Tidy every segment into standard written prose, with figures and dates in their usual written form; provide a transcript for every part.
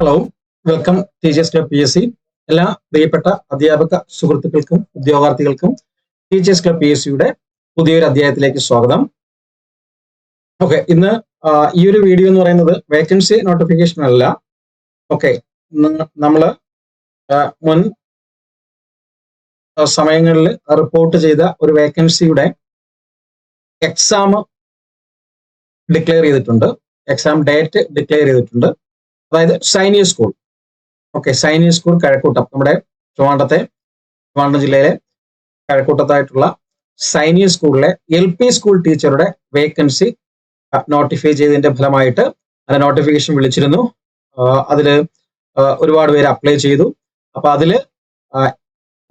Hello, welcome teachers club PSC. എല്ലാ പ്രിയപ്പെട്ട അധ്യാപക സുഹൃത്തുക്കൾക്കും ഉദ്യോഗാർത്ഥികൾക്കും ടീച്ചേഴ്സ് ക്ലബ് PSCയുടെ പുതിയൊരു അധ്യായത്തിലേക്ക് സ്വാഗതം. ഓക്കെ, ഇന്ന് ഈ ഒരു വീഡിയോ എന്ന് പറയുന്നത് വേക്കൻസി നോട്ടിഫിക്കേഷൻ അല്ല. ഓക്കെ, നമ്മൾ മുൻ സമയങ്ങളിൽ റിപ്പോർട്ട് ചെയ്ത ഒരു വേക്കൻസിയുടെ എക്സാം ഡിക്ലെയർ ചെയ്തിട്ടുണ്ട്, എക്സാം ഡേറ്റ് ഡിക്ലെയർ ചെയ്തിട്ടുണ്ട്. അതായത് സൈനിക സ്കൂൾ. ഓക്കെ, സൈനിക സ്കൂൾ കഴക്കൂട്ടം, നമ്മുടെ ട്രിവാൻഡ്രം ജില്ലയിലെ കഴക്കൂട്ടത്തായിട്ടുള്ള സൈനിക സ്കൂളിലെ LP സ്കൂൾ ടീച്ചറുടെ വേക്കൻസി നോട്ടിഫൈ ചെയ്തതിന്റെ ഫലമായിട്ട് അതിന്റെ നോട്ടിഫിക്കേഷൻ വിളിച്ചിരുന്നു. അതിൽ ഒരുപാട് പേര് അപ്ലൈ ചെയ്തു. അപ്പൊ അതിൽ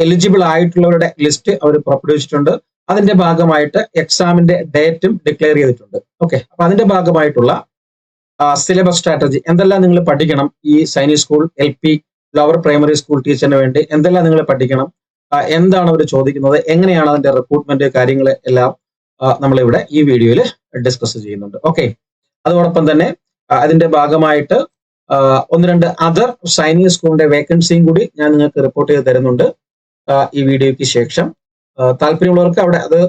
എലിജിബിൾ ആയിട്ടുള്ളവരുടെ ലിസ്റ്റ് അവർ പുറപ്പെടുവിച്ചിട്ടുണ്ട്. അതിന്റെ ഭാഗമായിട്ട് എക്സാമിന്റെ ഡേറ്റും ഡിക്ലെയർ ചെയ്തിട്ടുണ്ട്. ഓക്കെ, അപ്പൊ അതിന്റെ ഭാഗമായിട്ടുള്ള സിലബസ് സ്ട്രാറ്റജി, എന്തെല്ലാം നിങ്ങൾ പഠിക്കണം ഈ Sainik school LP lower primary school ടീച്ചറിന് വേണ്ടി എന്തെല്ലാം നിങ്ങൾ പഠിക്കണം, എന്താണ് അവർ ചോദിക്കുന്നത്, എങ്ങനെയാണ് അതിന്റെ റിക്രൂട്ട്മെന്റ് കാര്യങ്ങൾ എല്ലാം നമ്മളിവിടെ ഈ വീഡിയോയിൽ ഡിസ്കസ് ചെയ്യുന്നുണ്ട്. ഓക്കെ, അതോടൊപ്പം തന്നെ അതിന്റെ ഭാഗമായിട്ട് ഒന്ന് രണ്ട് അതർ സൈനിക് സ്കൂളിന്റെ വേക്കൻസിയും കൂടി ഞാൻ നിങ്ങൾക്ക് റിപ്പോർട്ട് ചെയ്ത് തരുന്നുണ്ട് ഈ വീഡിയോയ്ക്ക് ശേഷം. താല്പര്യമുള്ളവർക്ക് അവിടെ അത്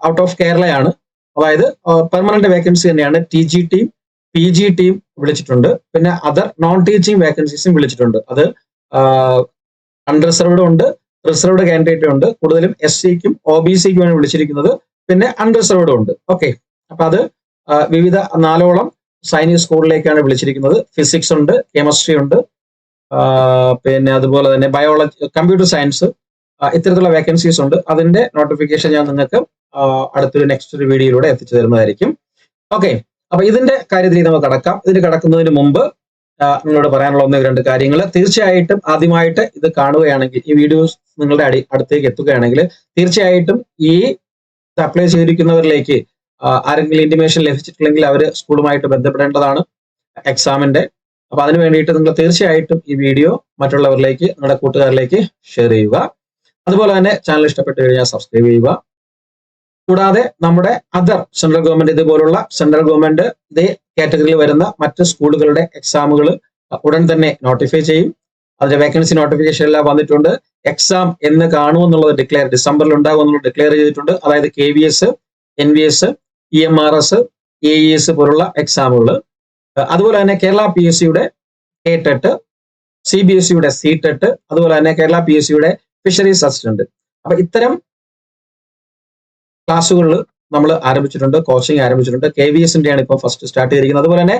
ഔട്ട് ഓഫ് കേരളയാണ്, അതായത് പെർമനന്റ് വേക്കൻസി തന്നെയാണ്. TG ടീം PG ടീം വിളിച്ചിട്ടുണ്ട്, പിന്നെ അതർ നോൺ ടീച്ചിങ് വേക്കൻസീസും വിളിച്ചിട്ടുണ്ട്. അത് അൺറിസർവ്ഡ് ഉണ്ട്, റിസർവ്ഡ് കാൻഡിഡേറ്റ് ഉണ്ട്. കൂടുതലും SCക്കും OBCക്കുമാണ് വിളിച്ചിരിക്കുന്നത്, പിന്നെ അൺറിസർവ്ഡ് ഉണ്ട്. ഓക്കെ, അപ്പൊ അത് വിവിധ 4ഓളം സൈനിക് സ്കൂളിലേക്കാണ് വിളിച്ചിരിക്കുന്നത്. ഫിസിക്സ് ഉണ്ട്, കെമിസ്ട്രി ഉണ്ട്, പിന്നെ അതുപോലെ തന്നെ ബയോളജി, കമ്പ്യൂട്ടർ സയൻസ്, ഇത്തരത്തിലുള്ള വേക്കൻസീസ് ഉണ്ട്. അതിന്റെ നോട്ടിഫിക്കേഷൻ ഞാൻ നിങ്ങൾക്ക് അടുത്തൊരു നെക്സ്റ്റ് ഒരു വീഡിയോയിലൂടെ എത്തിച്ചു തരുന്നതായിരിക്കും. ഓക്കെ, അപ്പൊ ഇതിന്റെ കാര്യത്തിലേക്ക് നമുക്ക് കടക്കാം. ഇതിന് കടക്കുന്നതിന് മുമ്പ് നിങ്ങളോട് പറയാനുള്ള ഒന്ന് രണ്ട് കാര്യങ്ങൾ. തീർച്ചയായിട്ടും ആദ്യമായിട്ട് ഇത് കാണുകയാണെങ്കിൽ, ഈ വീഡിയോസ് നിങ്ങളുടെ അടുത്തേക്ക് എത്തുകയാണെങ്കിൽ തീർച്ചയായിട്ടും ഈ അപ്ലൈ ചെയ്തിരിക്കുന്നവരിലേക്ക് ആരെങ്കിലും ഇന്റിമേഷൻ ലഭിച്ചിട്ടില്ലെങ്കിൽ അവർ സ്കൂളുമായിട്ട് ബന്ധപ്പെടേണ്ടതാണ് എക്സാമിന്റെ. അപ്പൊ അതിന് വേണ്ടിയിട്ട് നിങ്ങൾ തീർച്ചയായിട്ടും ഈ വീഡിയോ മറ്റുള്ളവരിലേക്ക്, നിങ്ങളുടെ കൂട്ടുകാരിലേക്ക് ഷെയർ ചെയ്യുക. അതുപോലെ തന്നെ ചാനൽ ഇഷ്ടപ്പെട്ടു കഴിഞ്ഞാൽ സബ്സ്ക്രൈബ് ചെയ്യുക. കൂടാതെ നമ്മുടെ അതർ സെൻട്രൽ ഗവൺമെന്റ്, ഇതുപോലുള്ള സെൻട്രൽ ഗവൺമെന്റ് ഇതേ കാറ്റഗറിയിൽ വരുന്ന മറ്റ് സ്കൂളുകളുടെ എക്സാമുകൾ ഉടൻ തന്നെ നോട്ടിഫൈ ചെയ്യും. അതിന്റെ വേക്കൻസി നോട്ടിഫിക്കേഷൻ എല്ലാം വന്നിട്ടുണ്ട്. എക്സാം എന്ന് കാണുമെന്നുള്ളത് ഡിസംബറിൽ ഉണ്ടാകുമെന്നുള്ളത് ഡിക്ലെയർ ചെയ്തിട്ടുണ്ട്. അതായത് KVS, NVS, EMRS, AES പോലുള്ള എക്സാമുകൾ. അതുപോലെ തന്നെ കേരള PSCയുടെ KTET, CBSEയുടെ CTET, അതുപോലെ തന്നെ കേരള PSCയുടെ ഫിഷറീസ് അസിസ്റ്റന്റ്. അപ്പൊ ഇത്തരം ക്ലാസ്സുകളിൽ നമ്മൾ ആരംഭിച്ചിട്ടുണ്ട്, കോച്ചിങ് ആരംഭിച്ചിട്ടുണ്ട്. KVSന്റെയാണ് ഇപ്പോൾ ഫസ്റ്റ് സ്റ്റാർട്ട് ചെയ്തിരിക്കുന്നത്. അതുപോലെ തന്നെ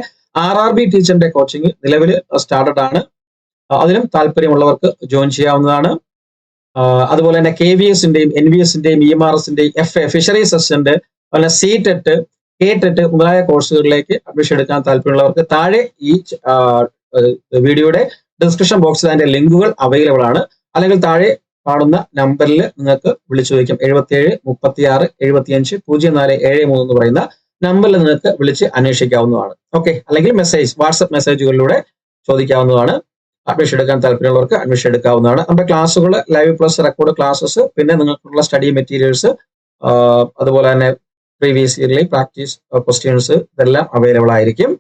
RRB ടീച്ചറിന്റെ കോച്ചിങ് നിലവിൽ സ്റ്റാർട്ടഡ് ആണ്. അതിലും താല്പര്യമുള്ളവർക്ക് ജോയിൻ ചെയ്യാവുന്നതാണ്. അതുപോലെ തന്നെ KVSന്റെയും NVSന്റെയും EMRSന്റെയും FA ഫിഷറീസ് അസിസ്റ്റന്റ്, അതുപോലെ CTET, KTET മുതലായ കോഴ്സുകളിലേക്ക് അഡ്മിഷൻ എടുക്കാൻ താല്പര്യമുള്ളവർക്ക് താഴെ ഈ വീഡിയോയുടെ ഡിസ്ക്രിപ്ഷൻ ബോക്സിൽ അതിന്റെ ലിങ്കുകൾ അവൈലബിൾ ആണ്. അല്ലെങ്കിൽ താഴെ കാണുന്ന നമ്പറിൽ നിങ്ങൾക്ക് വിളിച്ചു ചോദിക്കാം. 77 36 75 0473 എന്ന് പറയുന്ന നമ്പറിൽ നിങ്ങൾക്ക് വിളിച്ച് അന്വേഷിക്കാവുന്നതാണ്. ഓക്കെ, അല്ലെങ്കിൽ വാട്സപ്പ് മെസ്സേജുകളിലൂടെ ചോദിക്കാവുന്നതാണ്. അഡ്മിഷൻ എടുക്കാൻ താല്പര്യമുള്ളവർക്ക് അഡ്മിഷൻ എടുക്കാവുന്നതാണ്. നമ്മുടെ ക്ലാസ്സുകൾ ലൈവ് പ്ലസ് റെക്കോർഡ് ക്ലാസ്സസ്, പിന്നെ നിങ്ങൾക്കുള്ള സ്റ്റഡി മെറ്റീരിയൽസ്, അതുപോലെ തന്നെ പ്രീവിയസ് ഇയർലി പ്രാക്ടീസ് ക്വസ്റ്റ്യൻസ്, ഇതെല്ലാം അവൈലബിൾ ആയിരിക്കും.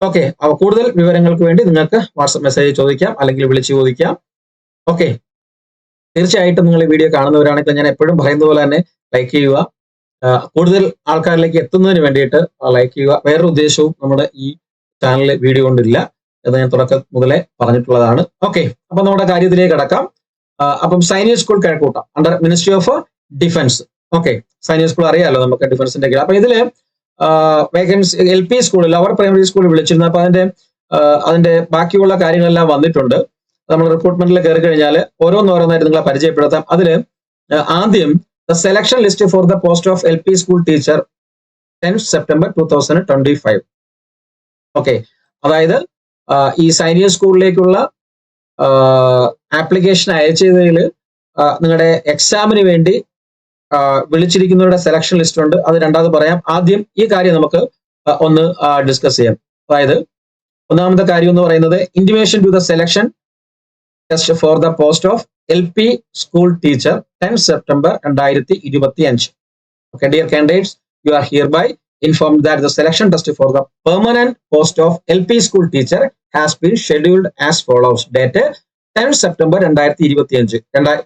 ഓക്കെ, കൂടുതൽ വിവരങ്ങൾക്ക് വേണ്ടി നിങ്ങൾക്ക് വാട്സപ്പ് മെസ്സേജ് ചോദിക്കാം, അല്ലെങ്കിൽ വിളിച്ച് ചോദിക്കാം. ഓക്കെ, തീർച്ചയായിട്ടും നിങ്ങൾ ഈ വീഡിയോ കാണുന്നവരാണെങ്കിൽ ഞാൻ എപ്പോഴും പറയുന്ന പോലെ തന്നെ ലൈക്ക് ചെയ്യുക. കൂടുതൽ ആൾക്കാരിലേക്ക് എത്തുന്നതിന് വേണ്ടിയിട്ട് ലൈക്ക് ചെയ്യുക. വേറൊരു ഉദ്ദേശവും നമ്മുടെ ഈ ചാനലിൽ വീഡിയോ കൊണ്ടില്ല എന്ന് ഞാൻ തുടക്കം മുതലേ പറഞ്ഞിട്ടുള്ളതാണ്. ഓക്കെ, അപ്പൊ നമ്മുടെ കാര്യത്തിലേക്ക് കടക്കാം. അപ്പം Sainik school Kazhakoottam under ministry of defence. Okay, Sainik school അറിയാമല്ലോ നമുക്ക്, ഡിഫൻസിന്റെ കീഴിൽ. അപ്പൊ ഇതില് vacancy LP school, lower primary school വിളിച്ചിരുന്നു. അപ്പൊ അതിന്റെ ബാക്കിയുള്ള കാര്യങ്ങളെല്ലാം വന്നിട്ടുണ്ട്. നമ്മൾ റിക്രൂട്ട്മെന്റിൽ കയറി കഴിഞ്ഞാൽ ഓരോന്നോരോന്നായിട്ട് നിങ്ങളെ പരിചയപ്പെടുത്താം. അതില് ആദ്യം the selection list four the post of LP school teacher 10 September 2025. Okay, അതായത് ഈ സൈനിക് സ്കൂളിലേക്കുള്ള ആപ്ലിക്കേഷൻ അയച്ചതിൽ നിങ്ങളുടെ എക്സാമിന് വേണ്ടി വിളിച്ചിരിക്കുന്നവരുടെ സെലക്ഷൻ ലിസ്റ്റ് ഉണ്ട്. അത് രണ്ടാമത് പറയാം. ആദ്യം ഈ കാര്യം നമുക്ക് ഒന്ന് ഡിസ്കസ് ചെയ്യാം. അതായത് ഒന്നാമത്തെ കാര്യം എന്ന് പറയുന്നത് intimation to the selection test for the post of LP school teacher 10 September 2025. Okay, dear candidates, you are hereby informed that the selection test for the permanent post of LP school teacher has been scheduled as follows. Date 10 September 2025.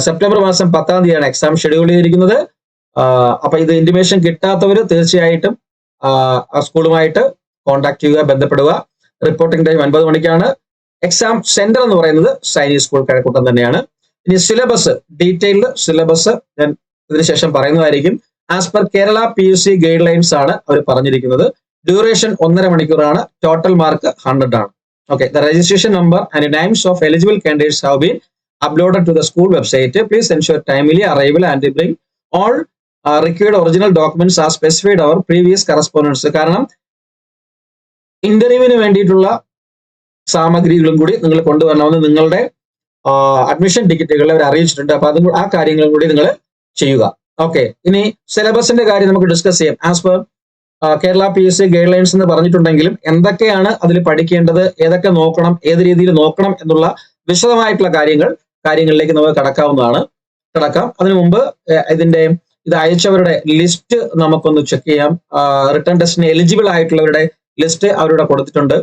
September മാസം 10-ാം തീയതിയാണ് exam schedule ചെയ്തിരിക്കുന്നത്. അപ്പൊ ഇത് intimation കിട്ടാത്തവർ തീർച്ചയായിട്ടും സ്കൂളുമായിട്ട് contact ചെയ്യുക, ബന്ധപ്പെടുക. Reporting time 9 മണിക്കാണ്. Exam centre എന്ന് പറയുന്നത് സൈനിക് സ്കൂൾ കഴക്കൂട്ടം തന്നെയാണ്. ഇനി സിലബസ്, ഡീറ്റെയിൽഡ് സിലബസ് ഞാൻ ഇതിനുശേഷം പറയുന്നതായിരിക്കും. As per Kerala PSC guide lines ആണ് അവർ പറഞ്ഞിരിക്കുന്നത്. ഡ്യൂറേഷൻ 1.5 മണിക്കൂറാണ്. ടോട്ടൽ മാർക്ക് 100 ആണ്. Okay, the registration number and the names of eligible candidates have been uploaded to the school website. Please ensure timely arrival and bring all required original documents as specified our previous correspondence. കാരണം ഇന്റർവ്യൂവിന് വേണ്ടിയിട്ടുള്ള സാമഗ്രികളും കൂടി നിങ്ങൾ കൊണ്ടുവരണമെന്ന് നിങ്ങളുടെ admission ടിക്കറ്റുകൾ അവർ അറിയിച്ചിട്ടുണ്ട്. അപ്പൊ അതും ആ കാര്യങ്ങളും കൂടി നിങ്ങൾ ചെയ്യുക. ഓക്കെ, ഇനി സിലബസിന്റെ കാര്യം നമുക്ക് ഡിസ്കസ് ചെയ്യാം. As per Kerala PSC guide lines എന്ന് പറഞ്ഞിട്ടുണ്ടെങ്കിലും എന്തൊക്കെയാണ് അതിൽ പഠിക്കേണ്ടത്, ഏതൊക്കെ നോക്കണം, ഏത് രീതിയിൽ നോക്കണം എന്നുള്ള വിശദമായിട്ടുള്ള കാര്യങ്ങളിലേക്ക് നമുക്ക് കടക്കാം. അതിനു മുമ്പ് ഇത് അയച്ചവരുടെ ലിസ്റ്റ് നമുക്കൊന്ന് ചെക്ക് ചെയ്യാം. റിട്ടേൺ ടെസ്റ്റിന് എലിജിബിൾ ആയിട്ടുള്ളവരുടെ ലിസ്റ്റ് അവരുടെ കൊടുത്തിട്ടുണ്ട്.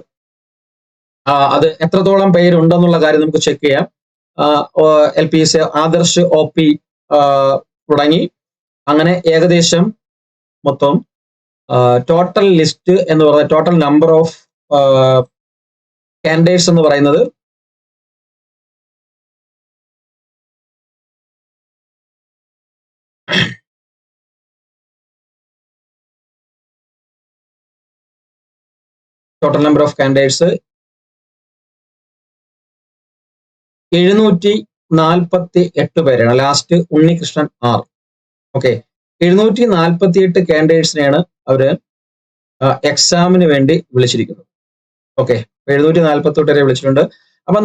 അത് എത്രത്തോളം പേരുണ്ടെന്നുള്ള കാര്യം നമുക്ക് ചെക്ക് ചെയ്യാം. LPSC ആദർശ് OP തുടങ്ങി അങ്ങനെ ഏകദേശം മൊത്തം ടോട്ടൽ ലിസ്റ്റ് എന്ന് പറയുന്നത്, ടോട്ടൽ നമ്പർ ഓഫ് കാൻഡിഡേറ്റ്സ് എന്ന് പറയുന്നത് ടോട്ടൽ നമ്പർ ഓഫ് കാൻഡിഡേറ്റ്സ് 748 പേരാണ്. Last Unnikrishnan R. ഓക്കെ, 748 കാൻഡിഡേറ്റ്സിനെയാണ് അവര് എക്സാമിന് വേണ്ടി വിളിച്ചിരിക്കുന്നത്. ഓക്കെ, 748 വരെ വിളിച്ചിട്ടുണ്ട്. അപ്പൊ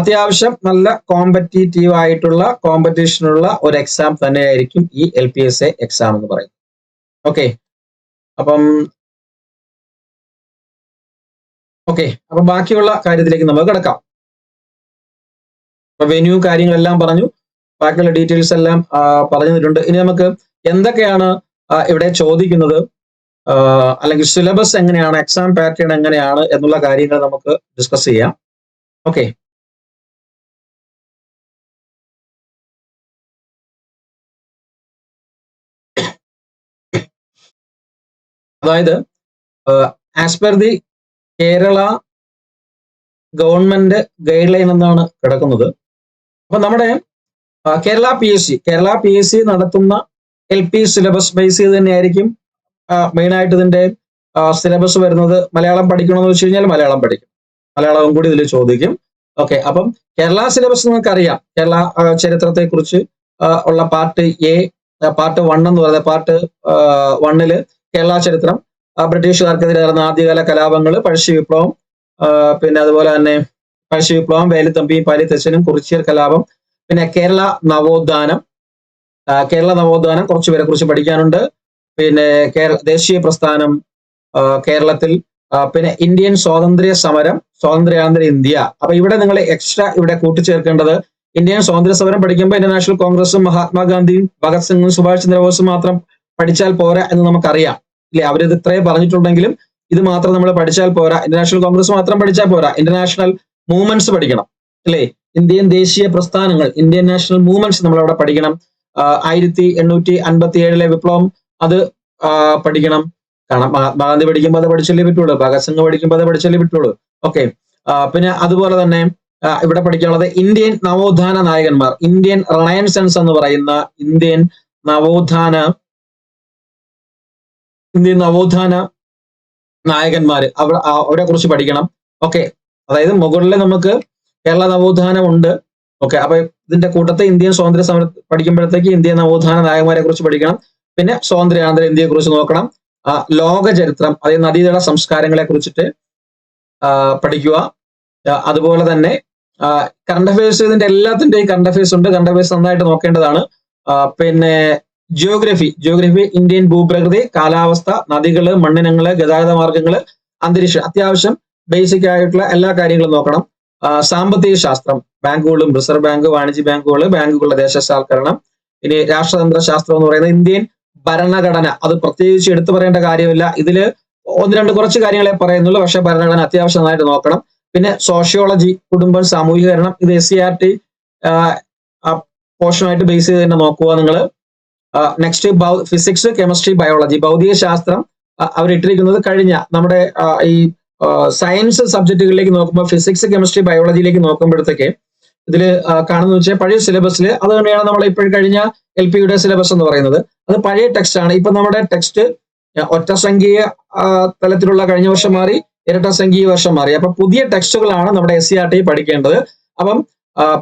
അത്യാവശ്യം നല്ല കോമ്പറ്റീറ്റീവ് ആയിട്ടുള്ള കോമ്പറ്റീഷനുള്ള ഒരു എക്സാം തന്നെയായിരിക്കും ഈ LPSA എക്സാം എന്ന് പറയുന്നത്. ഓക്കെ, അപ്പം ബാക്കിയുള്ള കാര്യത്തിലേക്ക് നമുക്ക് കിടക്കാം. അപ്പൊ വെന്യൂ കാര്യങ്ങളെല്ലാം പറഞ്ഞു, ബാക്കിയുള്ള ഡീറ്റെയിൽസ് എല്ലാം പറഞ്ഞു തന്നിട്ടുണ്ട്. ഇനി നമുക്ക് എന്തൊക്കെയാണ് ഇവിടെ ചോദിക്കുന്നത്, അല്ലെങ്കിൽ സിലബസ് എങ്ങനെയാണ്, എക്സാം പാറ്റേൺ എങ്ങനെയാണ് എന്നുള്ള കാര്യങ്ങൾ നമുക്ക് ഡിസ്കസ് ചെയ്യാം. ഓക്കെ, അതായത് as per the Kerala government guide line എന്നാണ് കിടക്കുന്നത്. അപ്പൊ നമ്മുടെ കേരള PSC നടത്തുന്ന LP സിലബസ് ബേസ് ചെയ്ത് തന്നെയായിരിക്കും മെയിനായിട്ട് ഇതിന്റെ സിലബസ് വരുന്നത്. മലയാളം പഠിക്കണമെന്ന് വെച്ച് കഴിഞ്ഞാൽ മലയാളം പഠിക്കും, മലയാളവും കൂടി ഇതിൽ ചോദിക്കും. ഓക്കെ, അപ്പം കേരള സിലബസ് നിങ്ങൾക്കറിയാം. കേരള ചരിത്രത്തെ കുറിച്ച് ഉള്ള പാർട്ട് A, പാർട്ട് 1 എന്ന് പറയുന്നത് പാർട്ട് 1 കേരള ചരിത്രം, ബ്രിട്ടീഷുകാർക്കെതിരെ നടന്ന ആദ്യകാല കലാപങ്ങൾ, പഴശ്ശി വിപ്ലവം, പിന്നെ അതുപോലെ തന്നെ പഴശ്ശി വിപ്ലവം, വേലുത്തമ്പിയും പാലിത്തച്ഛനും, കുറിച്യർ കലാപം, പിന്നെ കേരള നവോത്ഥാനം കുറച്ചുപേരെ കുറിച്ച് പഠിക്കാനുണ്ട്. പിന്നെ ദേശീയ പ്രസ്ഥാനം കേരളത്തിൽ, പിന്നെ ഇന്ത്യൻ സ്വാതന്ത്ര്യ സമരം, സ്വാതന്ത്ര്യാനന്തര ഇന്ത്യ. അപ്പൊ ഇവിടെ നിങ്ങൾ എക്സ്ട്രാ ഇവിടെ കൂട്ടിച്ചേർക്കേണ്ടത്, ഇന്ത്യൻ സ്വാതന്ത്ര്യ സമരം പഠിക്കുമ്പോൾ ഇന്ത്യൻ നാഷണൽ കോൺഗ്രസും മഹാത്മാഗാന്ധിയും ഭഗത് സിംഗും സുഭാഷ് ചന്ദ്രബോസും മാത്രം പഠിച്ചാൽ പോരാ എന്ന് നമുക്കറിയാം, ഇല്ലേ? അവരിത് ഇത്രേ പറഞ്ഞിട്ടുണ്ടെങ്കിലും ഇത് മാത്രം നമ്മൾ പഠിച്ചാൽ പോരാ. ഇന്റർനാഷണൽ കോൺഗ്രസ് മാത്രം പഠിച്ചാൽ പോരാ, ഇന്റർനാഷണൽ മൂവ്മെന്റ്സ് പഠിക്കണം, അല്ലേ? ഇന്ത്യൻ ദേശീയ പ്രസ്ഥാനങ്ങൾ, ഇന്ത്യൻ നാഷണൽ മൂവ്മെന്റ്സ് നമ്മൾ അവിടെ പഠിക്കണം. 1857 വിപ്ലവം അത് പഠിക്കണം. കാരണം മഹാത്മാഗാന്ധി പഠിക്കുമ്പോൾ അത് പഠിച്ചല്ലേ പറ്റുള്ളൂ, ഭഗത് സിംഗ് പഠിക്കുമ്പോൾ അത് പഠിച്ചല്ലേ പറ്റുള്ളൂ. ഓക്കെ, പിന്നെ അതുപോലെ തന്നെ ഇവിടെ പഠിക്കാനുള്ളത് ഇന്ത്യൻ നവോത്ഥാന നായകന്മാർ, ഇന്ത്യൻ റിനയൻസൻസ് എന്ന് പറയുന്ന ഇന്ത്യൻ നവോത്ഥാന നായകന്മാര്, അവരെ കുറിച്ച് പഠിക്കണം. ഓക്കെ, അതായത് മുകളിൽ നമുക്ക് കേരള നവോത്ഥാനം ഉണ്ട്. ഓക്കെ, അപ്പൊ ഇതിന്റെ കൂട്ടത്തിൽ ഇന്ത്യൻ സ്വാതന്ത്ര്യ സമരം പഠിക്കുമ്പോഴത്തേക്ക് ഇന്ത്യൻ നവോത്ഥാന നായകന്മാരെ കുറിച്ച് പഠിക്കണം. പിന്നെ സ്വാതന്ത്ര്യാനന്തര ഇന്ത്യയെ കുറിച്ച് നോക്കണം. ലോക ചരിത്രം, അതായത് നദീതട സംസ്കാരങ്ങളെ കുറിച്ചിട്ട് പഠിക്കുക. അതുപോലെ തന്നെ കറണ്ട് അഫയേഴ്സ്, ഇതിന്റെ എല്ലാത്തിന്റെയും കറണ്ട് അഫയേഴ്സ് ഉണ്ട്. കറണ്ട് അഫയേഴ്സ് നന്നായിട്ട് നോക്കേണ്ടതാണ്. പിന്നെ ജിയോഗ്രഫി, ഇന്ത്യൻ ഭൂപ്രകൃതി, കാലാവസ്ഥ, നദികള്, മണ്ണിനങ്ങള്, ഗതാഗത മാർഗങ്ങള്, അന്തരീക്ഷം, അത്യാവശ്യം ബേസിക് ആയിട്ടുള്ള എല്ലാ കാര്യങ്ങളും നോക്കണം. സാമ്പത്തിക ശാസ്ത്രം, ബാങ്കുകളും, റിസർവ് ബാങ്ക്, വാണിജ്യ ബാങ്കുകളുടെ ദേശസാൽക്കരണം. ഇനി രാഷ്ട്രതന്ത്ര ശാസ്ത്രം എന്ന് പറയുന്നത് ഇന്ത്യൻ ഭരണഘടന അത് പ്രത്യേകിച്ച് എടുത്തു പറയേണ്ട കാര്യമില്ല. ഇതില് ഒന്ന് രണ്ട് കുറച്ച് കാര്യങ്ങളെ പറയുന്നുള്ളൂ, പക്ഷെ ഭരണഘടന അത്യാവശ്യം നന്നായിട്ട് നോക്കണം. പിന്നെ സോഷ്യോളജി, കുടുംബം, സാമൂഹികരണം, ഇത് SCERT പോർഷനുമായിട്ട് ബേസ് ചെയ്ത് തന്നെ നോക്കുക നിങ്ങൾ. നെക്സ്റ്റ് ഫിസിക്സ്, കെമിസ്ട്രി, ബയോളജി, ഭൗതിക ശാസ്ത്രം അവരിട്ടിരിക്കുന്നത് കഴിഞ്ഞ നമ്മുടെ ഈ സയൻസ് സബ്ജക്റ്റുകളിലേക്ക് നോക്കുമ്പോൾ ഫിസിക്സ്, കെമിസ്ട്രി, ബയോളജിയിലേക്ക് നോക്കുമ്പോഴത്തേക്ക് ഇതിൽ കാണുന്ന വെച്ചാൽ പഴയ സിലബസിൽ അത് തന്നെയാണ് നമ്മൾ ഇപ്പോൾ കഴിഞ്ഞ LPയുടെ സിലബസ് എന്ന് പറയുന്നത്. അത് പഴയ ടെക്സ്റ്റ് ആണ്. ഇപ്പൊ നമ്മുടെ ടെക്സ്റ്റ് ഒറ്റ സംഖ്യ തലത്തിലുള്ള കഴിഞ്ഞ വർഷം മാറി, ഇരട്ട സംഖ്യ വർഷം മാറി. അപ്പൊ പുതിയ ടെക്സ്റ്റുകളാണ് നമ്മുടെ SCERT പഠിക്കേണ്ടത്. അപ്പം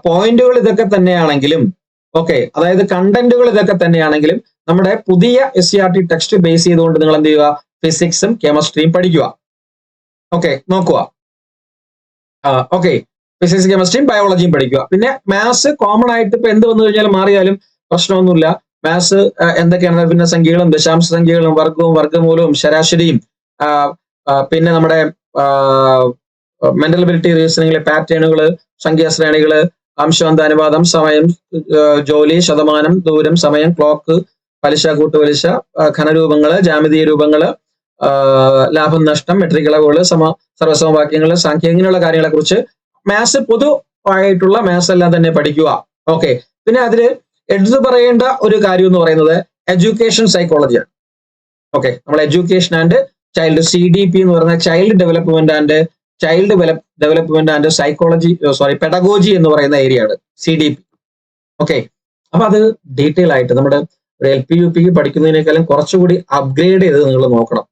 പോയിന്റുകൾ ഇതൊക്കെ തന്നെയാണെങ്കിലും ഓക്കെ, അതായത് കണ്ടന്റുകൾ ഇതൊക്കെ തന്നെയാണെങ്കിലും നമ്മുടെ പുതിയ SCERT ടെക്സ്റ്റ് ബേസ് ചെയ്തുകൊണ്ട് നിങ്ങൾ എന്ത് ചെയ്യുക, ഫിസിക്സും കെമിസ്ട്രിയും പഠിക്കുക. ഓക്കെ, നോക്കുക. ഓക്കെ, ഫിസിക്സ്, കെമിസ്ട്രിയും ബയോളജിയും പഠിക്കുക. പിന്നെ മാത്സ് കോമൺ ആയിട്ട് ഇപ്പൊ എന്ത് വന്നു കഴിഞ്ഞാലും മാറിയാലും പ്രശ്നമൊന്നുമില്ല. മാത്സ് എന്തൊക്കെയാണ് പിന്നെ സംഖ്യകളും ദശാംശ സംഖ്യകളും വർഗവും വർഗമൂലവും ശരാശരിയും പിന്നെ നമ്മുടെ മെന്റൽ എബിലിറ്റി റീസണിങ്ങിലെ പാറ്റേണുകൾ, സംഖ്യാശ്രേണികള്, അംശാന്താനുപാതം, സമയം, ജോലി, ശതമാനം, ദൂരം, സമയം, ക്ലോക്ക്, പലിശ, കൂട്ടുപലിശ, ഘനരൂപങ്ങള്, ജാമിതീയ രൂപങ്ങള്, ലാഭം നഷ്ടം, മെട്രിക് അളവുകള്, സർവസമവാക്യങ്ങള്, സാഖ്യം, ഇങ്ങനെയുള്ള കാര്യങ്ങളെ കുറിച്ച് മാത്സ് പൊതുവായിട്ടുള്ള മാത്സ് എല്ലാം തന്നെ പഠിക്കുക. ഓക്കെ, പിന്നെ അതില് എടുത്തു പറയേണ്ട ഒരു കാര്യം എന്ന് പറയുന്നത് എഡ്യൂക്കേഷൻ സൈക്കോളജിയാണ്. ഓക്കെ, നമ്മൾ എഡ്യൂക്കേഷൻ ആൻഡ് ചൈൽഡ് CDP എന്ന് പറയുന്ന child development and psychology pedagogy എന്ന് പറയുന്ന ഏരിയ ആണ് CDP. ഓക്കെ, അപ്പൊ അത് ഡീറ്റെയിൽ ആയിട്ട് നമ്മുടെ LP UP പഠിക്കുന്നതിനേക്കാളും കുറച്ചുകൂടി അപ്ഗ്രേഡ് ചെയ്ത് നിങ്ങൾ നോക്കണം.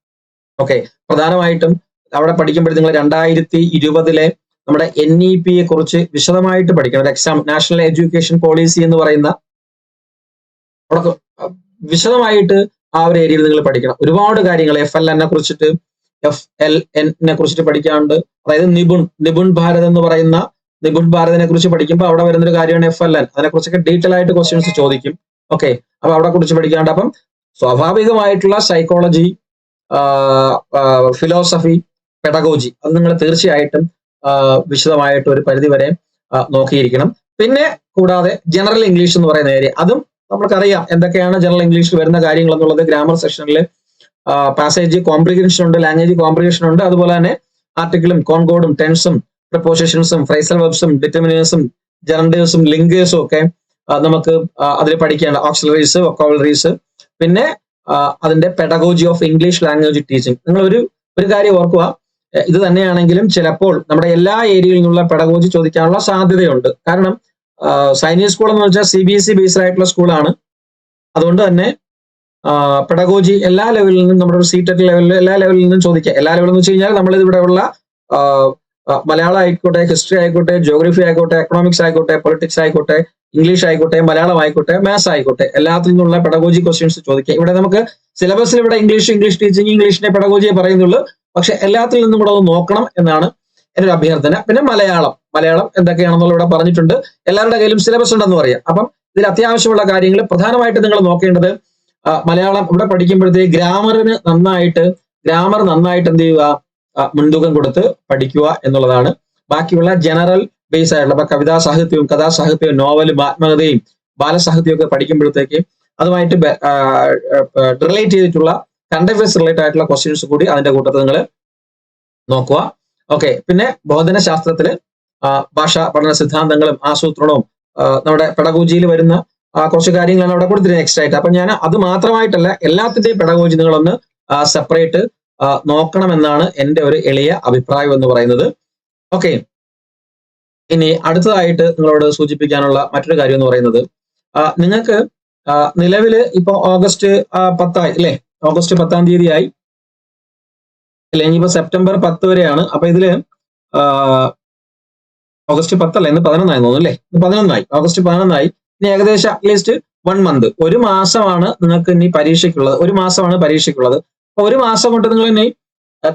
ഓക്കെ, പ്രധാനമായിട്ടും അവിടെ പഠിക്കുമ്പോൾ നിങ്ങൾ 2020 നമ്മുടെ NEP കുറിച്ച് വിശദമായിട്ട് പഠിക്കണം. ഒരു എക്സാം, നാഷണൽ എഡ്യൂക്കേഷൻ പോളിസി എന്ന് പറയുന്ന അവിടെ വിശദമായിട്ട് ആ ഒരു ഏരിയയിൽ നിങ്ങൾ പഠിക്കണം. ഒരുപാട് കാര്യങ്ങൾ FLN കുറിച്ചിട്ട്, FLN കുറിച്ചിട്ട് പഠിക്കാനുണ്ട്. അതായത് നിപുൺ ഭാരത് എന്ന് പറയുന്ന നിപുൺ ഭാരതിനെ കുറിച്ച് പഠിക്കുമ്പോൾ അവിടെ വരുന്നൊരു കാര്യമാണ് FLN. അതിനെക്കുറിച്ചൊക്കെ ഡീറ്റെയിൽ ആയിട്ട് ക്വസ്റ്റ്യൻസ് ചോദിക്കും. ഓക്കെ, അപ്പൊ അവിടെ കുറിച്ച് പഠിക്കാണ്ട്. അപ്പം സ്വാഭാവികമായിട്ടുള്ള സൈക്കോളജി, ഫിലോസഫി, പെഡഗോജി അത് നിങ്ങൾ തീർച്ചയായിട്ടും വിശദമായിട്ട് ഒരു പരിധി വരെ നോക്കിയിരിക്കണം. പിന്നെ കൂടാതെ ജനറൽ ഇംഗ്ലീഷ് എന്ന് പറയുന്ന ഏരിയ, അതും നമുക്കറിയാം എന്തൊക്കെയാണ് ജനറൽ ഇംഗ്ലീഷിൽ വരുന്ന കാര്യങ്ങൾ എന്നുള്ളത്. ഗ്രാമർ സെക്ഷനിൽ പാസേജ് കോംപ്രിഹെൻഷൻ ഉണ്ട്, ലാംഗ്വേജ് കോംപ്രിഹെൻഷൻ ഉണ്ട്, അതുപോലെ തന്നെ ആർട്ടിക്കിളും കോൺകോഡും ടെൻസും പ്രപ്പോസിഷൻസും ഫ്രൈസൽ വെർബ്സും ഡിറ്റർമിനേഴ്സും ജെറൻഡേഴ്സും ലിങ്കേഴ്സും ഒക്കെ നമുക്ക് അതിൽ പഠിക്കേണ്ട ഓക്സിലറീസ്, വൊക്കാബുലറീസ്, പിന്നെ അതിന്റെ pedagogy of English language teaching. നിങ്ങൾ ഒരു കാര്യം ഓർക്കുക, ഇത് തന്നെയാണെങ്കിലും ചിലപ്പോൾ നമ്മുടെ എല്ലാ ഏരിയയിൽ നിന്നുള്ള പെഡഗോജി ചോദിക്കാനുള്ള സാധ്യതയുണ്ട്. കാരണം സൈനിക് സ്കൂൾ എന്ന് വെച്ചാൽ CBSE ബേസ്ഡ് ആയിട്ടുള്ള സ്കൂളാണ്. അതുകൊണ്ട് തന്നെ പെഡഗോജി എല്ലാ ലെവലിൽ നിന്നും നമ്മുടെ ഒരു CTET ലെവലിൽ എല്ലാ ലെവലിൽ നിന്നും ചോദിക്കാം. എല്ലാ ലെവലിൽ എന്ന് വെച്ച് കഴിഞ്ഞാൽ നമ്മൾ ഇവിടെ ഉള്ള മലയാളം ആയിക്കോട്ടെ, ഹിസ്റ്ററി ആയിക്കോട്ടെ, ജോഗ്രഫി ആയിക്കോട്ടെ, എക്കണോമിക്സ് ആയിക്കോട്ടെ, പൊളിറ്റിക്സ് ആയിക്കോട്ടെ, ഇംഗ്ലീഷ് ആയിക്കോട്ടെ, മലയാളം ആയിക്കോട്ടെ, മാത്സ് ആയിക്കോട്ടെ, എല്ലാത്തിൽ നിന്നുള്ള പെഡഗോജി ക്വസ്റ്റ്യൻസ് ചോദിക്കാം. ഇവിടെ നമുക്ക് സിലബസിൽ ഇവിടെ ഇംഗ്ലീഷ് ടീച്ചിങ്, ഇംഗ്ലീഷിന്റെ പെഡഗോജിയെ പറയുന്നുള്ളൂ. പക്ഷെ എല്ലാത്തിൽ നിന്നും കൂടെ അത് നോക്കണം എന്നാണ് എൻ്റെ ഒരു അഭ്യർത്ഥന. പിന്നെ മലയാളം എന്തൊക്കെയാണെന്നുള്ള ഇവിടെ പറഞ്ഞിട്ടുണ്ട്. എല്ലാവരുടെ കയ്യിലും സിലബസ് ഉണ്ടെന്ന് പറയാം. അപ്പം ഇതിൽ അത്യാവശ്യമുള്ള കാര്യങ്ങൾ പ്രധാനമായിട്ട് നിങ്ങൾ നോക്കേണ്ടത് മലയാളം ഇവിടെ പഠിക്കുമ്പോഴത്തേക്ക് ഗ്രാമർ നന്നായിട്ട് എന്ത് ചെയ്യുക, മുൻതൂക്കം കൊടുത്ത് പഠിക്കുക എന്നുള്ളതാണ്. ബാക്കിയുള്ള ജനറൽ ബേസ് ആയിട്ടുള്ള ഇപ്പൊ കവിതാ സാഹിത്യവും കഥാസാഹിത്യവും നോവലും ആത്മകഥയും ബാലസാഹിത്യവും ഒക്കെ പഠിക്കുമ്പോഴത്തേക്ക് അതുമായിട്ട് റിലേറ്റ് ചെയ്തിട്ടുള്ള കറണ്ട് അഫയേഴ്സ് റിലേറ്റഡ് ആയിട്ടുള്ള ക്വസ്റ്റ്യൻസ് കൂടി അതിന്റെ കൂട്ടത്തിൽ നിങ്ങൾ നോക്കുക. ഓക്കെ, പിന്നെ ബോധന ശാസ്ത്രത്തില് ഭാഷാ പഠന സിദ്ധാന്തങ്ങളും ആസൂത്രണവും നമ്മുടെ പെഡഗോജിയിൽ വരുന്ന കുറച്ച് കാര്യങ്ങളാണ് അവിടെ കൊടുത്തിരുന്നത് എക്സ്ട്രാ ആയിട്ട്. അപ്പൊ ഞാൻ അത് മാത്രമായിട്ടല്ല, എല്ലാത്തിന്റെയും പെഡഗോജി നിങ്ങളൊന്ന് സെപ്പറേറ്റ് നോക്കണമെന്നാണ് എൻ്റെ ഒരു എളിയ അഭിപ്രായം എന്ന് പറയുന്നത്. ഓക്കെ, ഇനി അടുത്തതായിട്ട് നിങ്ങളോട് സൂചിപ്പിക്കാനുള്ള മറ്റൊരു കാര്യം എന്ന് പറയുന്നത്, നിങ്ങൾക്ക് നിലവില് ഇപ്പൊ ഓഗസ്റ്റ് 10 അല്ലേ, ഓഗസ്റ്റ് 10 തീയതിയായി അല്ലെ, ഇനിയിപ്പോ സെപ്റ്റംബർ 10 വരെയാണ്. അപ്പൊ ഇതില് ഓഗസ്റ്റ് 10 അല്ല, ഇന്ന് 11 തോന്നുന്നു അല്ലേ, ഇന്ന് 11 ഓഗസ്റ്റ് 11 ഇനി ഏകദേശം അറ്റ്ലീസ്റ്റ് 1 മന്ത്, ഒരു മാസമാണ് നിങ്ങൾക്ക് ഇനി പരീക്ഷയ്ക്കുള്ളത്. അപ്പൊ ഒരു മാസം കൊണ്ട് നിങ്ങൾ ഇനി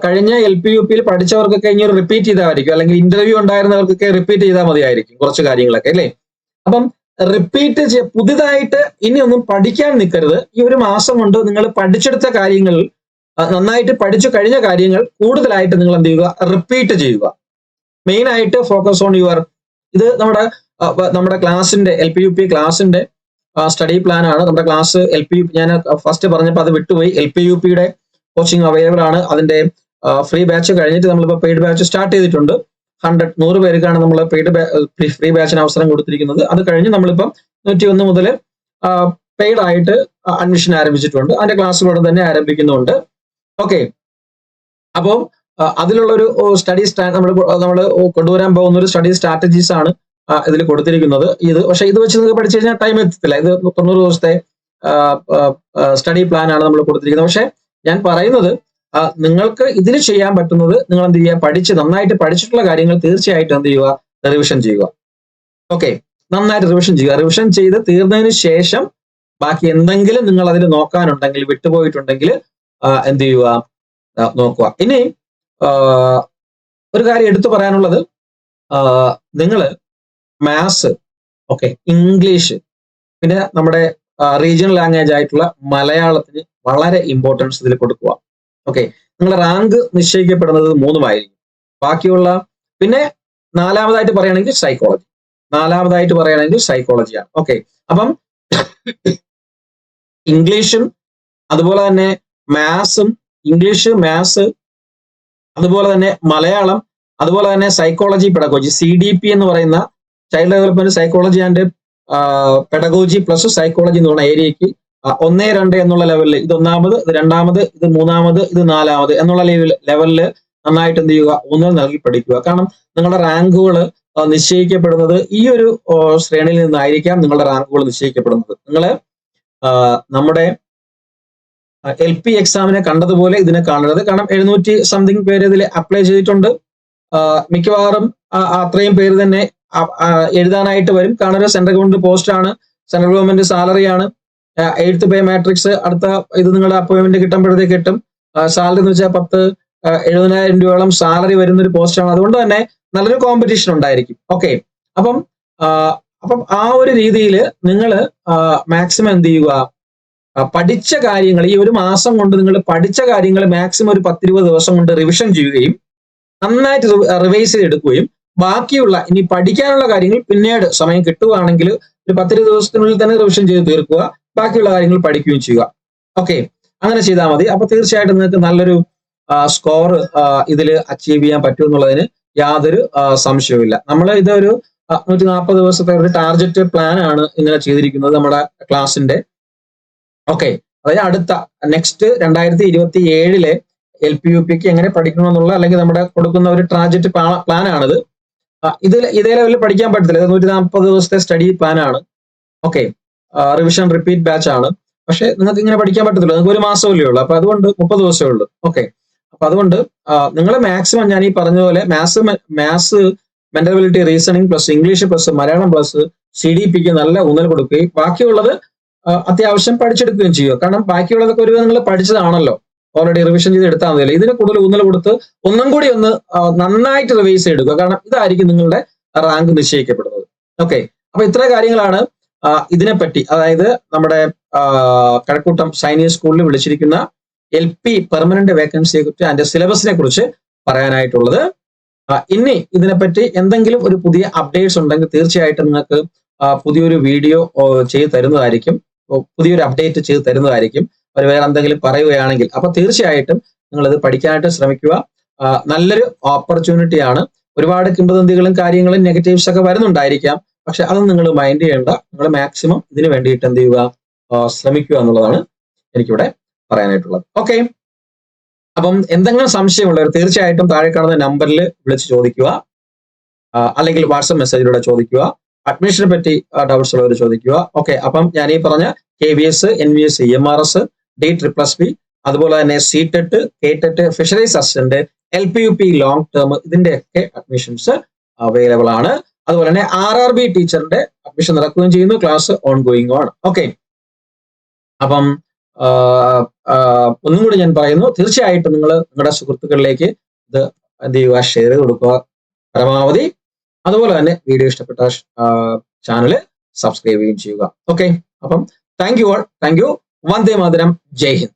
കഴിഞ്ഞ LP UP പഠിച്ചവർക്കൊക്കെ ഇനി റിപ്പീറ്റ് ചെയ്തായിരിക്കും, അല്ലെങ്കിൽ ഇന്റർവ്യൂ ഉണ്ടായിരുന്നവർക്കൊക്കെ റിപ്പീറ്റ് ചെയ്താൽ മതിയായിരിക്കും കുറച്ച് കാര്യങ്ങളൊക്കെ അല്ലേ. അപ്പം റിപ്പീറ്റ് പുതുതായിട്ട് ഇനി ഒന്നും പഠിക്കാൻ നിൽക്കരുത്. ഈ ഒരു മാസം കൊണ്ട് നിങ്ങൾ പഠിച്ചെടുത്ത കാര്യങ്ങൾ, നന്നായിട്ട് പഠിച്ചു കഴിഞ്ഞ കാര്യങ്ങൾ കൂടുതലായിട്ട് നിങ്ങൾ എന്ത് ചെയ്യുക, റിപ്പീറ്റ് ചെയ്യുക. മെയിൻ ആയിട്ട് ഫോക്കസ് ഓൺ യുവർ, ഇത് നമ്മുടെ ക്ലാസിന്റെ LP UP ക്ലാസിന്റെ സ്റ്റഡി പ്ലാൻ ആണ്. നമ്മുടെ ക്ലാസ് LP ഞാൻ ഫസ്റ്റ് പറഞ്ഞപ്പോൾ അത് വിട്ടുപോയി. LPUPയുടെ കോച്ചിങ് അവൈലബിൾ ആണ്. അതിന്റെ ഫ്രീ ബാച്ച് കഴിഞ്ഞിട്ട് നമ്മളിപ്പോൾ പെയ്ഡ് ബാച്ച് സ്റ്റാർട്ട് ചെയ്തിട്ടുണ്ട്. 100 പേർക്കാണ് നമ്മൾ ഫ്രീ ബാച്ചിന് അവസരം കൊടുത്തിരിക്കുന്നത്. അത് കഴിഞ്ഞ് നമ്മളിപ്പം 101 മുതൽ പെയ്ഡ് ആയിട്ട് അഡ്മിഷൻ ആരംഭിച്ചിട്ടുണ്ട്. അതിന്റെ ക്ലാസ്സുകൾ തന്നെ ആരംഭിക്കുന്നുണ്ട്. ഓക്കെ, അപ്പോൾ അതിലുള്ള ഒരു സ്റ്റഡി നമ്മൾ കൊണ്ടുവരാൻ പോകുന്ന ഒരു സ്റ്റഡി സ്ട്രാറ്റജീസ് ആണ് ഇതിൽ കൊടുത്തിരിക്കുന്നത്. പക്ഷെ ഇത് വെച്ച് നിങ്ങൾക്ക് പഠിച്ചു കഴിഞ്ഞാൽ ടൈം എത്തത്തില്ല. ഇത് 90 ദിവസത്തെ സ്റ്റഡി പ്ലാൻ ആണ് നമ്മൾ കൊടുത്തിരിക്കുന്നത്. പക്ഷെ ഞാൻ പറയുന്നത് നിങ്ങൾക്ക് ഇതിൽ ചെയ്യാൻ പറ്റുന്നത് നിങ്ങൾ എന്ത് ചെയ്യുക, നന്നായിട്ട് പഠിച്ചിട്ടുള്ള കാര്യങ്ങൾ തീർച്ചയായിട്ടും എന്ത് ചെയ്യുക, റിവിഷൻ ചെയ്യുക. ഓക്കെ, നന്നായിട്ട് റിവിഷൻ ചെയ്യുക. റിവിഷൻ ചെയ്ത് തീർന്നതിന് ശേഷം ബാക്കി എന്തെങ്കിലും നിങ്ങൾ അതിൽ നോക്കാനുണ്ടെങ്കിൽ, വിട്ടുപോയിട്ടുണ്ടെങ്കിൽ എന്ത് ചെയ്യുക, നോക്കുക. ഇനി ഒരു കാര്യം എടുത്തു പറയാനുള്ളത്, നിങ്ങൾ മാത്സ്, ഓക്കെ, ഇംഗ്ലീഷ്, പിന്നെ നമ്മുടെ റീജിയണൽ ലാംഗ്വേജ് ആയിട്ടുള്ള മലയാളത്തിന് വളരെ ഇമ്പോർട്ടൻസ് ഇതിൽ കൊടുക്കുക. ഓക്കെ, നിങ്ങളുടെ റാങ്ക് നിശ്ചയിക്കപ്പെടുന്നത് 3 ബാക്കിയുള്ള, പിന്നെ നാലാമതായിട്ട് പറയുകയാണെങ്കിൽ സൈക്കോളജിയാണ്. ഓക്കെ, അപ്പം ഇംഗ്ലീഷും അതുപോലെ തന്നെ മാത്സ് അതുപോലെ തന്നെ മലയാളം, അതുപോലെ തന്നെ സൈക്കോളജി, പെഡഗോജി, CDP എന്ന് പറയുന്ന child development psychology and pedagogy plus psychology എന്ന് പറയുന്ന ഏരിയക്ക് 1, 2 എന്നുള്ള ലെവലിൽ ഇത് 1ാമത്, ഇത് 2ാമത്, ഇത് 3ാമത്, ഇത് 4ാമത് എന്നുള്ള ലെവലിൽ നന്നായിട്ട് എന്ത് ചെയ്യുക, ഊന്നൽ നൽകി പഠിക്കുക. കാരണം നിങ്ങളുടെ റാങ്കുകൾ നിശ്ചയിക്കപ്പെടുന്നത് ഈ ഒരു ശ്രേണിയിൽ നിന്നായിരിക്കാം. നിങ്ങളുടെ റാങ്കുകൾ നിശ്ചയിക്കപ്പെടുന്നത് നിങ്ങൾ നമ്മുടെ LP എക്സാമിനെ കണ്ടതുപോലെ ഇതിനെ കാണരുത്. കാരണം 700 സംതിങ് പേര് ഇതിൽ അപ്ലൈ ചെയ്തിട്ടുണ്ട്. മിക്കവാറും അത്രയും പേര് തന്നെ എഴുതാനായിട്ട് വരും. കാരണം ഒരു സെൻട്രൽ ഗവൺമെന്റ് പോസ്റ്റ് ആണ്, സെൻട്രൽ ഗവൺമെന്റ് സാലറി ആണ്. 8th പേ മാട്രിക്സ് അടുത്ത ഇത് നിങ്ങളുടെ അപ്പോയിന്റ്മെന്റ് കിട്ടുമ്പോഴത്തേക്ക് കിട്ടും. സാലറി എന്ന് വെച്ചാൽ 70,000 രൂപയോളം സാലറി വരുന്ന ഒരു പോസ്റ്റാണ്. അതുകൊണ്ട് തന്നെ നല്ലൊരു കോമ്പറ്റീഷൻ ഉണ്ടായിരിക്കും. ഓക്കെ, അപ്പം ആ ഒരു രീതിയിൽ നിങ്ങൾ മാക്സിമം എന്ത് ചെയ്യുക, പഠിച്ച കാര്യങ്ങൾ ഈ ഒരു മാസം കൊണ്ട് നിങ്ങൾ പഠിച്ച കാര്യങ്ങൾ മാക്സിമം ഒരു 10-20 ദിവസം കൊണ്ട് റിവിഷൻ ചെയ്യുകയും നന്നായിട്ട് റിവൈസ് ചെയ്തെടുക്കുകയും ബാക്കിയുള്ള ഇനി പഠിക്കാനുള്ള കാര്യങ്ങൾ പിന്നീട് സമയം കിട്ടുകയാണെങ്കിൽ ഒരു 10-20 ദിവസത്തിനുള്ളിൽ തന്നെ റിവിഷൻ ചെയ്ത് തീർക്കുക. ബാക്കിയുള്ള കാര്യങ്ങൾ പഠിക്കുകയും ചെയ്യുക. ഓക്കെ, അങ്ങനെ ചെയ്താൽ മതി. അപ്പൊ തീർച്ചയായിട്ടും നിങ്ങൾക്ക് നല്ലൊരു സ്കോർ ഇതിൽ അച്ചീവ് ചെയ്യാൻ പറ്റും എന്നുള്ളതിന് യാതൊരു സംശയവുമില്ല. നമ്മൾ ഇതൊരു 140 ദിവസത്തെ ഒരു ടാർഗറ്റ് പ്ലാൻ ആണ് ഇങ്ങനെ ചെയ്തിരിക്കുന്നത് നമ്മുടെ ക്ലാസിന്റെ. ഓക്കെ, അതായത് അടുത്ത നെക്സ്റ്റ് 2027 LPUPക്ക് എങ്ങനെ പഠിക്കണമെന്നുള്ള, അല്ലെങ്കിൽ നമ്മുടെ കൊടുക്കുന്ന ഒരു ടാർഗറ്റ് പ്ലാൻ ആണിത്. ഇതേ ലെവലിൽ പഠിക്കാൻ പറ്റത്തില്ല. ഇത് 140 ദിവസത്തെ സ്റ്റഡി പ്ലാൻ ആണ്. ഓക്കെ, റിവിഷൻ റിപ്പീറ്റ് ബാച്ച് ആണ്. പക്ഷെ നിങ്ങൾക്ക് ഇങ്ങനെ പഠിക്കാൻ പറ്റത്തില്ല. നിങ്ങൾക്ക് ഒരു മാസമല്ലേ ഉള്ളൂ. അപ്പൊ അതുകൊണ്ട് 30 ദിവസമേ ഉള്ളൂ. ഓക്കെ, അപ്പൊ അതുകൊണ്ട് നിങ്ങൾ മാക്സിമം ഞാൻ ഈ പറഞ്ഞ പോലെ maths mental ability, reasoning plus English plus Malayalam plus CDPക്ക് നല്ല ഊന്നൽ കൊടുക്കുകയും ബാക്കിയുള്ളത് അത്യാവശ്യം പഠിച്ചെടുക്കുകയും ചെയ്യുക. കാരണം ബാക്കിയുള്ളതൊക്കെ ഒരു നിങ്ങൾ പഠിച്ചതാണല്ലോ, ഓൾറെഡി റിവിഷൻ ചെയ്ത് എടുത്താൽ മതിയല്ലോ. ഇതിന് കൂടുതൽ ഊന്നൽ കൊടുത്ത് ഒന്നും കൂടി ഒന്ന് നന്നായിട്ട് റിവൈസ് ചെയ്തെടുക്കുക. കാരണം ഇതായിരിക്കും നിങ്ങളുടെ റാങ്ക് നിശ്ചയിക്കപ്പെടുന്നത്. ഓക്കെ, അപ്പൊ ഇത്ര കാര്യങ്ങളാണ് ഇതിനെപ്പറ്റി, അതായത് നമ്മുടെ കഴക്കൂട്ടം സൈനിക സ്കൂളിൽ വിളിച്ചിരിക്കുന്ന LP പെർമനന്റ് വേക്കൻസിയെ കുറിച്ച് അതിന്റെ സിലബസിനെ കുറിച്ച് പറയാനായിട്ടുള്ളത്. ഇനി ഇതിനെപ്പറ്റി എന്തെങ്കിലും ഒരു പുതിയ അപ്ഡേറ്റ്സ് ഉണ്ടെങ്കിൽ തീർച്ചയായിട്ടും നിങ്ങൾക്ക് പുതിയൊരു വീഡിയോ ചെയ്ത് തരുന്നതായിരിക്കും, പുതിയൊരു അപ്ഡേറ്റ് ചെയ്ത് തരുന്നതായിരിക്കും. അവർ വേറെ എന്തെങ്കിലും പറയുകയാണെങ്കിൽ അപ്പൊ തീർച്ചയായിട്ടും നിങ്ങൾ ഇത് പഠിക്കാനായിട്ട് ശ്രമിക്കുക. നല്ലൊരു ഓപ്പർച്യൂണിറ്റിയാണ്. ഒരുപാട് കിംവദന്തികളും കാര്യങ്ങളും നെഗറ്റീവ്സ് ഒക്കെ വരുന്നുണ്ടായിരിക്കാം. പക്ഷെ അതൊന്നും നിങ്ങൾ മൈൻഡ് ചെയ്യേണ്ട. നിങ്ങൾ മാക്സിമം ഇതിന് വേണ്ടിയിട്ട് എന്ത് ചെയ്യുക, ശ്രമിക്കുക എന്നുള്ളതാണ് എനിക്കിവിടെ പറയാനായിട്ടുള്ളത്. ഓക്കെ, അപ്പം എന്തെങ്കിലും സംശയമുള്ളവർ തീർച്ചയായിട്ടും താഴെ കാണുന്ന നമ്പറിൽ വിളിച്ച് ചോദിക്കുക, അല്ലെങ്കിൽ വാട്സപ്പ് മെസ്സേജിലൂടെ ചോദിക്കുക. അഡ്മിഷനെ പറ്റി ഡൗട്ട്സ് ഉള്ളവർ ചോദിക്കുക. ഓക്കെ, അപ്പം ഞാൻ ഈ പറഞ്ഞ KVS, NVS, EMRS, D++B, അതുപോലെ തന്നെ CTET, KTET, fisheries assistant, LPUP long term, ഇതിന്റെയൊക്കെ അഡ്മിഷൻസ് അവൈലബിൾ ആണ്. അതുപോലെ തന്നെ RRB ടീച്ചറിന്റെ അഡ്മിഷൻ നടക്കുകയും ചെയ്യുന്നു. ക്ലാസ് ഓൺ ഗോയിങ് ആണ്. ഓക്കെ, അപ്പം ഒന്നും കൂടി ഞാൻ പറയുന്നു, തീർച്ചയായിട്ടും നിങ്ങൾ നിങ്ങളുടെ സുഹൃത്തുക്കളിലേക്ക് ഇത് എന്ത് ചെയ്യുക, ഷെയർ ചെയ്ത് കൊടുക്കുക പരമാവധി. അതുപോലെ തന്നെ വീഡിയോ ഇഷ്ടപ്പെട്ട ചാനൽ സബ്സ്ക്രൈബ് ചെയ്യുകയും ചെയ്യുക. ഓക്കെ, അപ്പം thank you all. Thank you. Vande Mataram. Jai Hind.